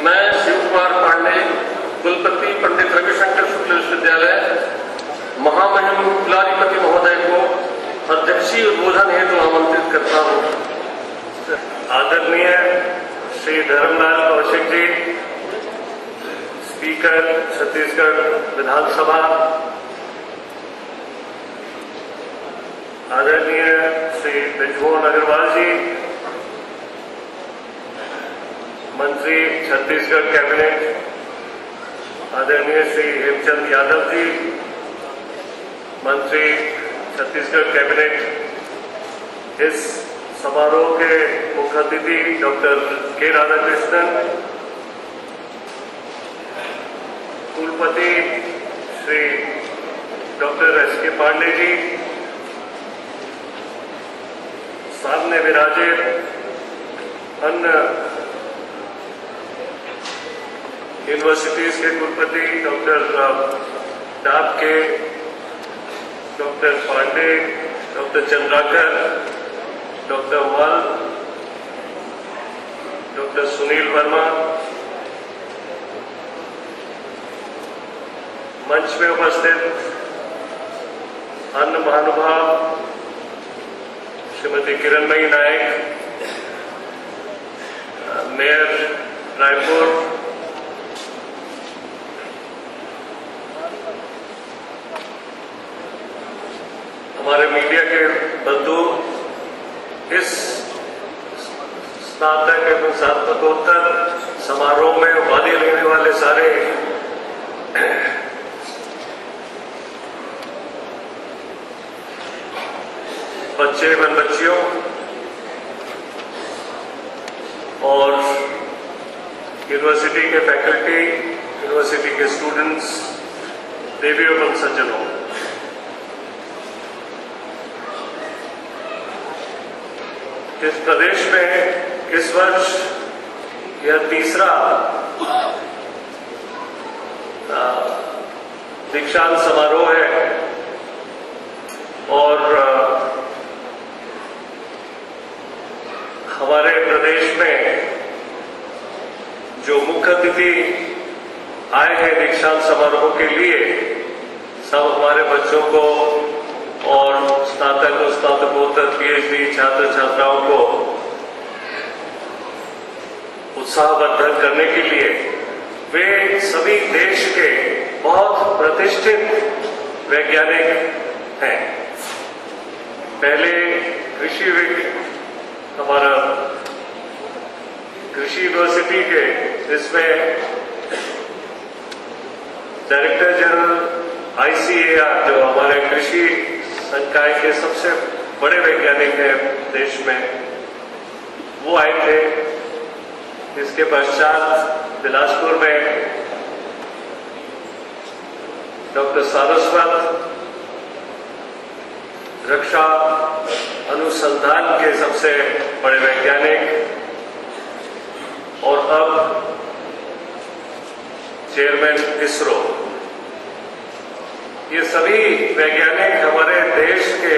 मैं शिव कुमार पांडे, कुलपति पंडित रविशंकर शुक्ल विश्वविद्यालय, महामहिम कुलाधिपति महोदय को अध्यक्षीय उद्बोधन हेतु आमंत्रित करता हूँ। आदरणीय श्री धर्मलाल कौशिक जी, स्पीकर छत्तीसगढ़ विधानसभा, आदरणीय श्री ब्रिजमोहन अग्रवाल जी, मंत्री छत्तीसगढ़ कैबिनेट, आदरणीय श्री हेमचंद यादव जी, मंत्री छत्तीसगढ़ कैबिनेट, इस समारोह के मुख्य अतिथि डॉक्टर के राधाकृष्णन, कुलपति श्री डॉक्टर एस.के. पांडे जी, सामने विराजित अन्य यूनिवर्सिटीज के कुलपति डॉक्टर डाब के, doctor Pande, doctor Chandrakar, doctor Mal, doctor Sunil Verma, मंच में उपस्थित अन्य महानुभाव, श्रीमती किरणमयी नायक, मेयर रायपुर, हमारे मीडिया के बंधु, इस स्नातक एवं स्नातकोत्तर समारोह में उपाधि लेने वाले सारे बच्चे एवं बच्चियों और यूनिवर्सिटी के फैकल्टी, यूनिवर्सिटी के स्टूडेंट्स, देवी एवं सज्जनों, इस प्रदेश में इस वर्ष यह तीसरा दीक्षांत समारोह है और हमारे प्रदेश में जो मुख्य अतिथि आए हैं दीक्षांत समारोह के लिए, सब हमारे बच्चों को और स्नातक और स्नातकोत्तर पीएचडी छात्र छात्राओं को उत्साहवर्धन करने के लिए वे सभी देश के बहुत प्रतिष्ठित वैज्ञानिक हैं। पहले हमारा कृषि यूनिवर्सिटी के, जिसमें डायरेक्टर जनरल आईसीएआर, जो हमारे कृषि संकाय के सबसे बड़े वैज्ञानिक हैं देश में, वो आए थे। इसके पश्चात बिलासपुर में डॉक्टर सारस्वत, रक्षा अनुसंधान के सबसे बड़े वैज्ञानिक और अब चेयरमैन इसरो, ये सभी वैज्ञानिक हमारे देश के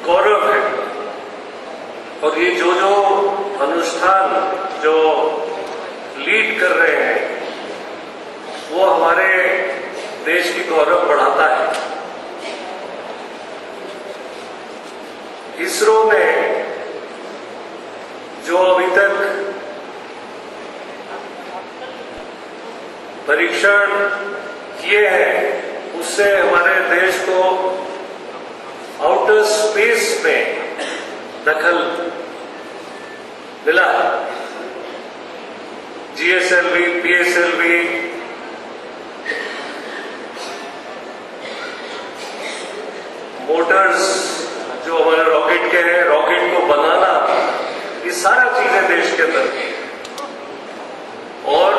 गौरव हैं और ये जो अनुष्ठान जो लीड कर रहे हैं वो हमारे देश की गौरव बढ़ाता है। इसरो ने जो अभी तक परीक्षण किए हैं उससे हमारे देश को आउटर स्पेस में दखल मिला। जीएसएलवी, पीएसएलवी, मोटर्स जो हमारे रॉकेट के हैं, रॉकेट को बनाना, ये सारा चीजें देश के अंदर की और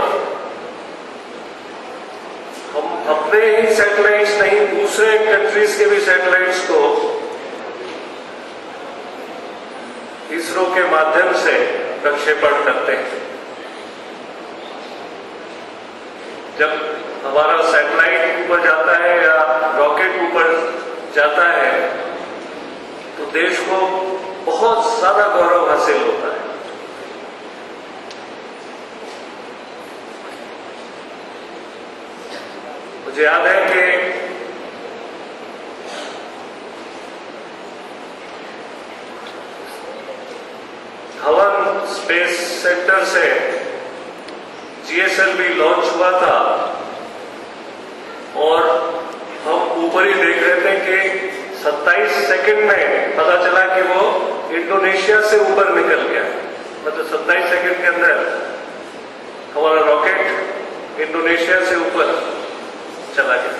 हम अपने ही सैटेलाइट्स नहीं, दूसरे कंट्रीज के भी सैटेलाइट्स को इसरो के माध्यम से प्रक्षेपण करते हैं। जब हमारा सैटेलाइट ऊपर जाता है या रॉकेट ऊपर जाता है तो देश को बहुत ज्यादा गौरव हासिल होता है। मुझे याद है कि हवन स्पेस सेंटर से GSLV लॉन्च हुआ था और हम ऊपर ही देख रहे थे कि 27 सेकंड में पता चला कि वो इंडोनेशिया से ऊपर निकल गया। मतलब 27 सेकंड के अंदर हमारा रॉकेट इंडोनेशिया से ऊपर चला गया।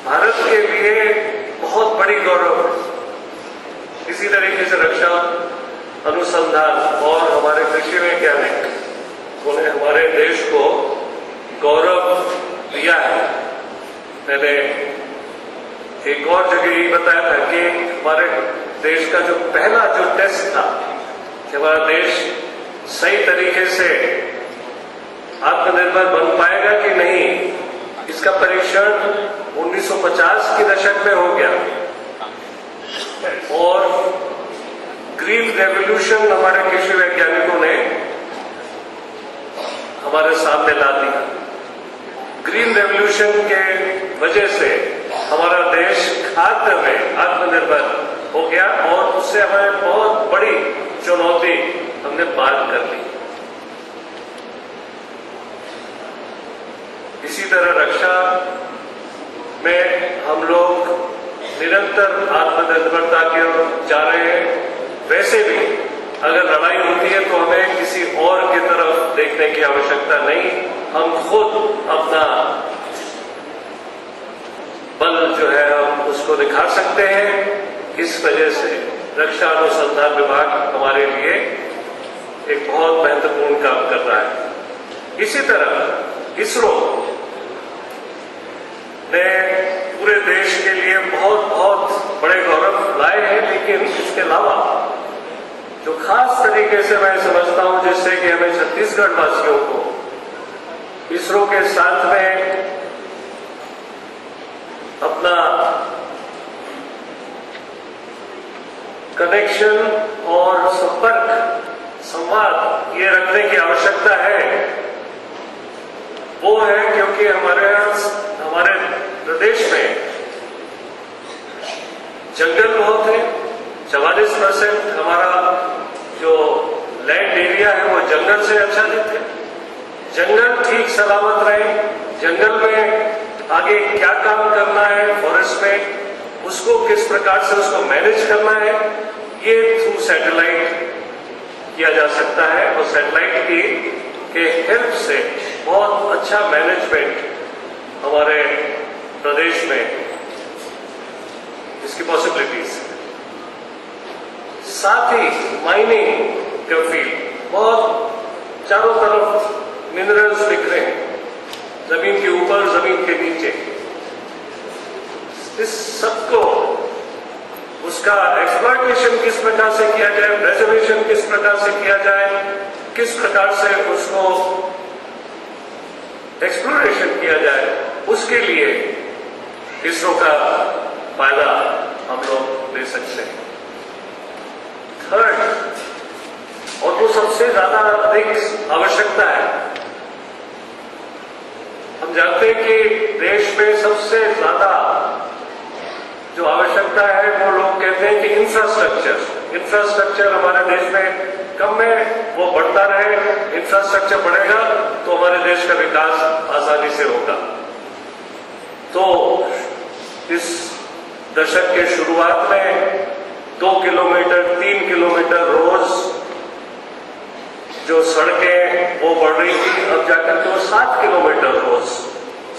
भारत के लिए बहुत बड़ी गौरव। इसी तरीके से रक्षा अनुसंधान और हमारे कृषि वैज्ञानिक उन्हें हमारे देश को गौरव दिया है। मैंने एक और जगह यही बताया था कि हमारे देश का जो पहला जो टेस्ट था कि हमारा देश सही तरीके से आत्मनिर्भर बन पाएगा कि नहीं, इसका परीक्षण 1950 के दशक में हो गया और ग्रीन रेवोल्यूशन हमारे कृषि वैज्ञानिकों ने हमारे सामने ला दिया। ग्रीन रेवोल्यूशन के वजह से हमारा देश खाद्य में आत्मनिर्भर हो गया और उससे हमें बहुत बड़ी चुनौती हमने पार कर ली। इसी तरह रक्षा में हम लोग निरंतर आत्मनिर्भरता की ओर जा रहे हैं। वैसे भी अगर लड़ाई होती है तो हमें किसी और की तरफ देखने की आवश्यकता नहीं, हम खुद अपना बल जो है हम उसको दिखा सकते हैं। इस वजह से रक्षा अनुसंधान विभाग हमारे लिए एक बहुत महत्वपूर्ण काम कर रहा है। इसी तरह इसरो ने पूरे देश के लिए बहुत बहुत बड़े गौरव लाए हैं, लेकिन इसके अलावा जो खास तरीके से मैं समझता हूं जिससे कि हमें छत्तीसगढ़ वासियों को इसरो के साथ में अपना कनेक्शन और संपर्क संवाद ये रखने की आवश्यकता है, वो है क्योंकि हमारे प्रदेश में जंगल बहुत है। 44% हमारा जो लैंड एरिया है वो जंगल से आच्छादित है। जंगल ठीक सलामत रहे, जंगल में आगे क्या काम करना है फॉरेस्ट में, उसको किस प्रकार से उसको मैनेज करना है, ये थ्रू सैटेलाइट किया जा सकता है। और सैटेलाइट के हेल्प से बहुत अच्छा मैनेजमेंट हमारे प्रदेश में इसकी पॉसिबिलिटीज है। साथ ही माइनिंग का फील्ड बहुत चारों तरफ मिनरल्स दिख रहे हैं, जमीन के ऊपर जमीन के नीचे। इस सबको उसका एक्सप्लॉयटेशन किस प्रकार से किया जाए, प्रिजर्वेशन किस प्रकार से किया जाए, किस प्रकार से उसको एक्सप्लोरेशन किया जाए, उसके लिए इसरो का फायदा हम लोग ले सकते हैं। थर्ड, और वो सबसे ज्यादा अधिक आवश्यकता है, हम जानते हैं कि देश में सबसे ज्यादा जो आवश्यकता है वो लोग कहते हैं कि इंफ्रास्ट्रक्चर हमारे देश में कम है, वो बढ़ता रहे। इंफ्रास्ट्रक्चर बढ़ेगा तो हमारे देश का विकास आसानी से होगा। तो इस दशक के शुरुआत में 2 किलोमीटर 3 किलोमीटर रोज जो सड़कें वो बढ़ रही थी, अब जाकर के वो 7 किलोमीटर रोज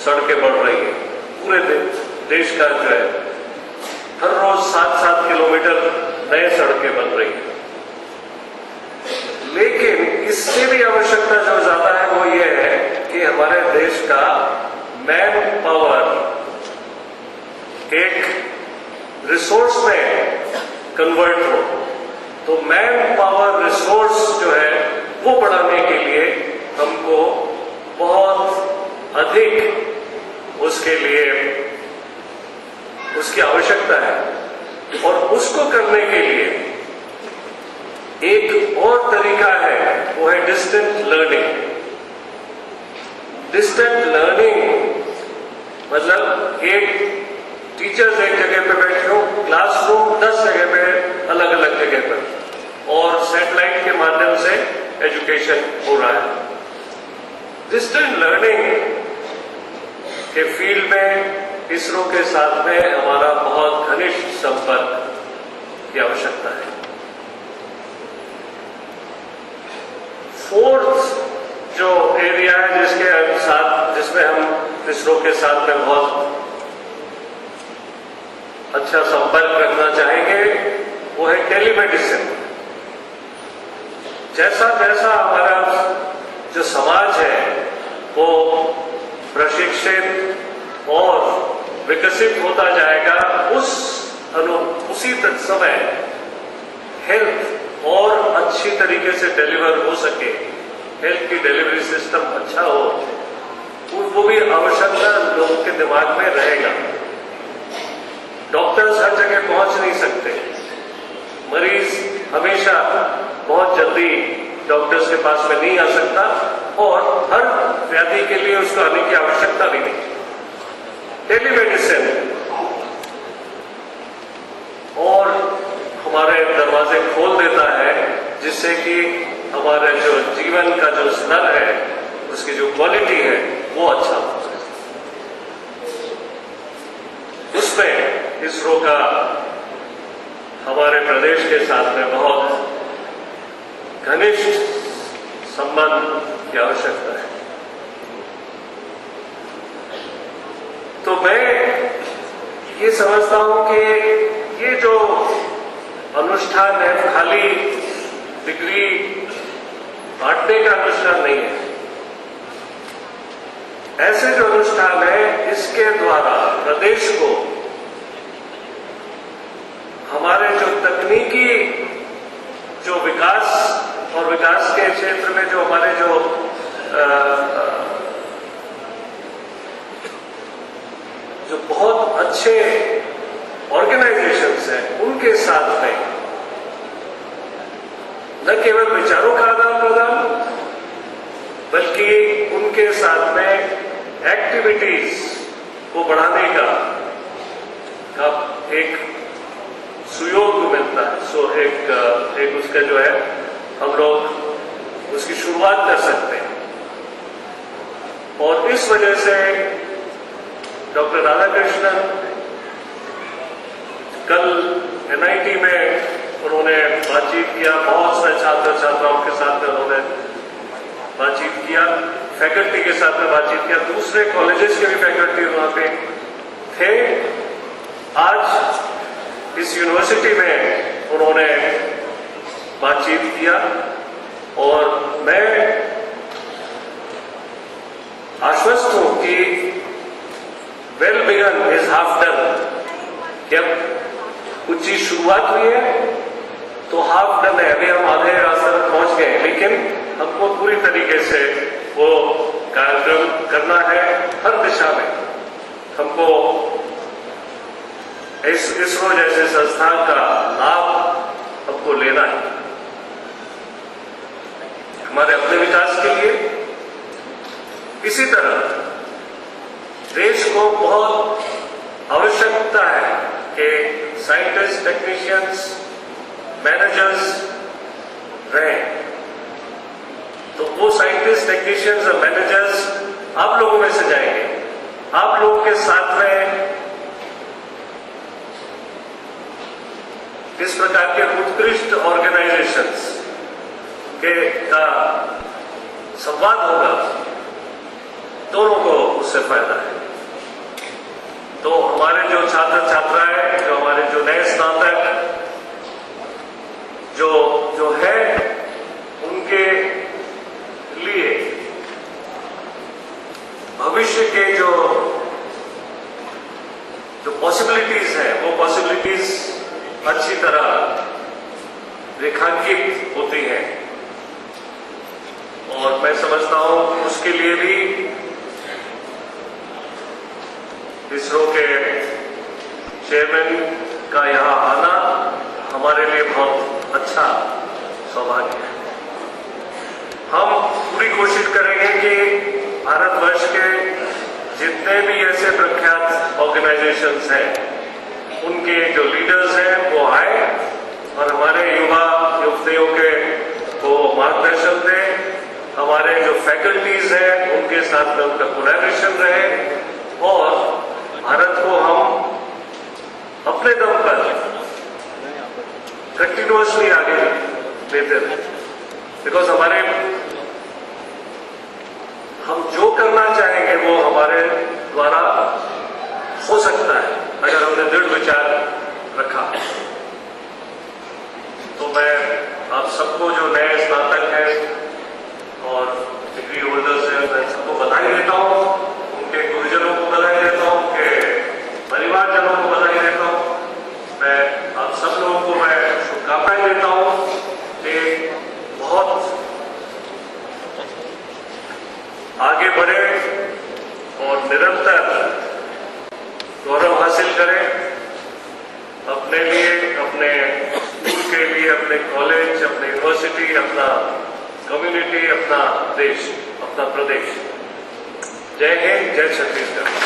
सड़कें बढ़ रही है। पूरे देश का जो है हर रोज 7-7 किलोमीटर नए सड़कें बन रही है। लेकिन इससे भी आवश्यकता जो ज्यादा है वो ये है कि हमारे देश का मैन पावर एक रिसोर्स में कन्वर्ट हो। तो मैन पावर रिसोर्स जो है वो बढ़ाने के लिए हमको बहुत अधिक उसके लिए उसकी आवश्यकता है। और उसको करने के लिए एक और तरीका है, वो है डिस्टेंट लर्निंग। डिस्टेंट लर्निंग मतलब एक टीचर्स एक जगह पे बैठे हो, क्लासरूम 10 जगह पे अलग अलग जगह पर, और सैटेलाइट के माध्यम से एजुकेशन हो रहा है। डिस्टेंस लर्निंग के फील्ड में इसरो के साथ में हमारा बहुत घनिष्ठ संपर्क की आवश्यकता है। फोर्थ जो एरिया है जिसमें हम इसरो के साथ में बहुत अच्छा संपर्क रखना चाहेंगे, वो है टेलीमेडिसिन। जैसा जैसा हमारा जो समाज है वो प्रशिक्षित और विकसित होता जाएगा, उसी समय हेल्थ और अच्छी तरीके से डिलीवर हो सके, हेल्थ की डिलीवरी सिस्टम अच्छा हो, वो भी आवश्यकता लोगों के दिमाग में रहेगा। डॉक्टर्स हर जगह पहुंच नहीं सकते, मरीज हमेशा बहुत जल्दी डॉक्टर्स के पास में नहीं आ सकता, और हर व्याधि के लिए उसको आने की आवश्यकता भी नहीं। टेलीमेडिसिन और हमारे दरवाजे खोल देता है, जिससे कि हमारे जो जीवन का जो स्तर है, उसकी जो क्वालिटी है वो अच्छा हो। उसमें इसरो का हमारे प्रदेश के साथ में बहुत घनिष्ठ संबंध की आवश्यकता है। तो मैं ये समझता हूं कि ये जो अनुष्ठान है खाली डिग्री बांटने का अनुष्ठान नहीं है। ऐसे जो अनुष्ठान है, इसके द्वारा प्रदेश को हमारे जो तकनीकी जो विकास और विकास के क्षेत्र में जो हमारे जो बहुत अच्छे ऑर्गेनाइजेशंस हैं, उनके साथ में न केवल विचारों का आदान प्रदान, बल्कि उनके साथ में एक्टिविटीज को बढ़ाने का एक सुयोग मिलता है। सो एक उसका जो है, हम लोग उसकी शुरुआत कर सकते हैं। और इस वजह से डॉक्टर राधाकृष्णन कल NIT में उन्होंने बातचीत किया, बहुत सारे छात्र छात्राओं के साथ में उन्होंने बातचीत किया, फैकल्टी के साथ में बातचीत किया, दूसरे कॉलेजेस के भी फैकल्टी वहां पे थे। आज इस यूनिवर्सिटी में उन्होंने बातचीत किया, और मैं आश्वस्त हूं कि well begun is half done. जब कुछ चीज शुरुआत हुई है तो हाफ डन है, अभी हम आधे रास्ते तक पहुंच गए, लेकिन हमको पूरी तरीके से वो कार्यक्रम करना है। हर दिशा में हमको इसरो जैसे संस्थान का लाभ हमको लेना है, हमारे अपने विकास के लिए। इसी तरह देश को बहुत आवश्यकता है कि साइंटिस्ट, टेक्नीशियंस, मैनेजर्स रहें। तो वो साइंटिस्ट, टेक्नीशियंस और मैनेजर्स आप लोगों में से जाएंगे। आप लोगों के साथ में इस प्रकार के उत्कृष्ट ऑर्गेनाइजेशंस का संवाद होगा, दोनों को उससे फायदा है। तो हमारे जो छात्र छात्राएं, जो हमारे जो नए स्नातक जो है, उनके लिए भविष्य के जो पॉसिबिलिटीज हैं, वो पॉसिबिलिटीज अच्छी तरह रेखांकित होती हैं। और मैं समझता हूं उसके लिए भी इसरो के चेयरमैन का यहां आना हमारे लिए बहुत अच्छा सौभाग्य है। हम पूरी कोशिश करेंगे कि भारतवर्ष के जितने भी ऐसे प्रख्यात ऑर्गेनाइजेशंस हैं उनके जो लीडर्स हैं वो आए और हमारे युवा युवतियों के को मार्गदर्शन दें। हमारे जो फैकल्टीज हैं उनके साथ में उनका कोलैबोरेशन रहे और भारत को हम अपने दम पर कंटिन्यूअसली आगे लेते रहे। बिकॉज हम जो करना चाहेंगे वो हमारे द्वारा हो सकता है अगर हमने दृढ़ विचार रखा। तो मैं आप सबको जो नए स्नातक हैं और डिग्री होल्डर्स हैं मैं सबको बधाई देता हूँ, उनके गुरुजनों को बधाई देता हूँ, उनके परिवारजनों को बधाई देता हूँ। मैं आप सब लोगों को मैं शुभकामनाएं देता हूँ कि बहुत आगे बढ़े और निरंतर गौरव हासिल करें अपने लिए, अपने स्कूल के लिए, अपने कॉलेज, अपने यूनिवर्सिटी, अपना कम्युनिटी, अपना देश, अपना प्रदेश। जय हिंद, जय छत्तीसगढ़।